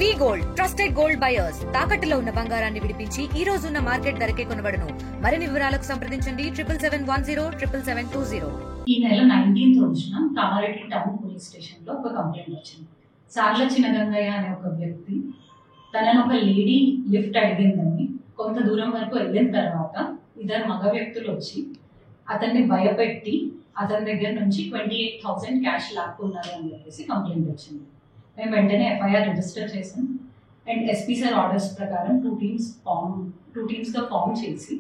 వి gold, trusted gold buyers. తాకట్టులో ఉన్న బంగారాన్ని విడిపించి ఈ రోజు ఉన్న మార్కెట్ ధరకే కొనబడును. మరిన్ని వివరాలకు సంప్రదించండి 77107720. ఈ నెల 19th రోజున కామారెడ్డి టౌన్ పోలీస్ స్టేషన్ లో ఒక కంప్లైంట్ వచ్చింది. సార్ల చిన్నగంగయ్య అనే ఒక వ్యక్తి తనను ఒక లేడీ లిఫ్ట్ అడిగిందని, కొంత దూరం వరకు వెళ్ళిన తర్వాత ఇద్దరు మగ వ్యక్తులు వచ్చి అతన్ని భయపెట్టి అతని దగ్గర నుంచి 28,000 క్యాష్ లాక్కున్నారు అని చెప్పేసి కంప్లైంట్ వచ్చింది. మేము వెంటనే ఎఫ్ఐఆర్ రిజిస్టర్ చేసాం అండ్ ఎస్పీ సార్ ఆర్డర్స్ ప్రకారం టూ టీమ్స్గా ఫామ్ చేసి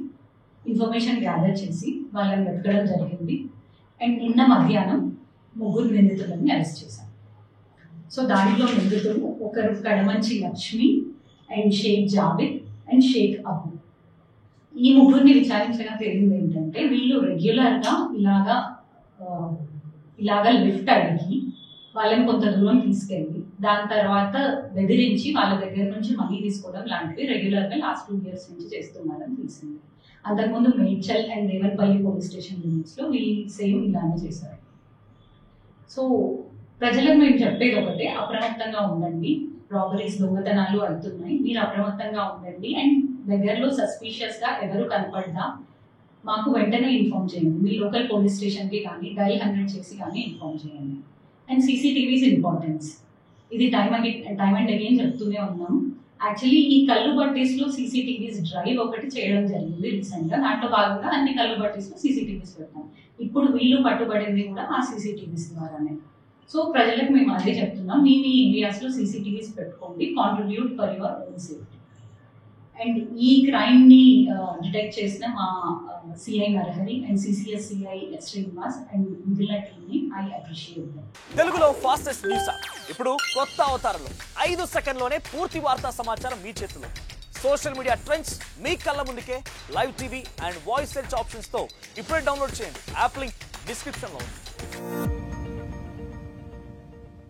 ఇన్ఫర్మేషన్ గ్యాదర్ చేసి వాళ్ళని వెతకడం జరిగింది. అండ్ నిన్న మధ్యాహ్నం 3 నిందితులని అరెస్ట్ చేశాం. సో దాంట్లో నిందితులు ఒకరు కడమంచి లక్ష్మి అండ్ షేక్ జాబిద్ అండ్ షేక్ అబు. ఈ 3 విచారించగా తేలింది ఏంటంటే వీళ్ళు రెగ్యులర్గా ఇలాగా లిఫ్ట్ అడిగి వాళ్ళని కొంత దూరం తీసుకెళ్ళి దాని తర్వాత బెదిరించి వాళ్ళ దగ్గర నుంచి మనీ తీసుకోవడం లాంటివి రెగ్యులర్గా లాస్ట్ 2 years నుంచి చేస్తున్నారని తెలిసింది. అంతకుముందు Medchal and Devanpalli police station లిమిట్స్లో వీళ్ళు సేమ్ ఇలానే చేశారు. సో ప్రజలకు మేము చెప్పేది ఒకటే, అప్రమత్తంగా ఉండండి. రాబరీస్, దొంగతనాలు అవుతున్నాయి, మీరు అప్రమత్తంగా ఉండండి. అండ్ దగ్గరలో సస్పీషియస్గా ఎవరు కనపడ్డా మాకు వెంటనే ఇన్ఫార్మ్ చేయండి. మీ లోకల్ పోలీస్ స్టేషన్కి కానీ డైల్ 100 చేసి కానీ ఇన్ఫార్మ్ చేయండి. అండ్ సీసీటీవీస్ ఇంపార్టెన్స్, ఇది టైమ్ అండ్ అగైన్ చెప్తూనే ఉన్నాం. యాక్చువల్లీ ఈ కల్లుబట్టీస్లో సీసీటీవీస్ డ్రైవ్ ఒకటి చేయడం జరిగింది రీసెంట్గా. దాంట్లో భాగంగా అన్ని కల్లుబట్టీస్లో సీసీటీవీస్ పెట్టాం. ఇప్పుడు వీళ్ళు పట్టుబడింది కూడా ఆ సీసీటీవీస్ ద్వారానే. సో ప్రజలకు మేము అదే చెప్తున్నాం, మీ ఏరియాస్లో సీసీటీవీస్ పెట్టుకోండి, contribute for your own safety. And ఈ క్రైమ్ని డిటెక్ట్ చేసిన మా CI Narahari and CCS CI Srinivas and మిగిలిన టీమ్ని ఐ అప్రిషియేట్ దెమ్. తెలుగులో ఫాస్టెస్ట్ న్యూస్ ఇప్పుడు కొత్త అవతారంలో 5 సెకండ్లోనే పూర్తి వార్తా సమాచారం మీ చేతిలో. సోషల్ మీడియా ట్రెండ్స్ మీ కళ్ళ ముందుకే live TV and voice search options తో ఇప్పుడే డౌన్లోడ్ చేయండి. యాప్ లింక్ డిస్క్రిప్షన్ లో ఉంది.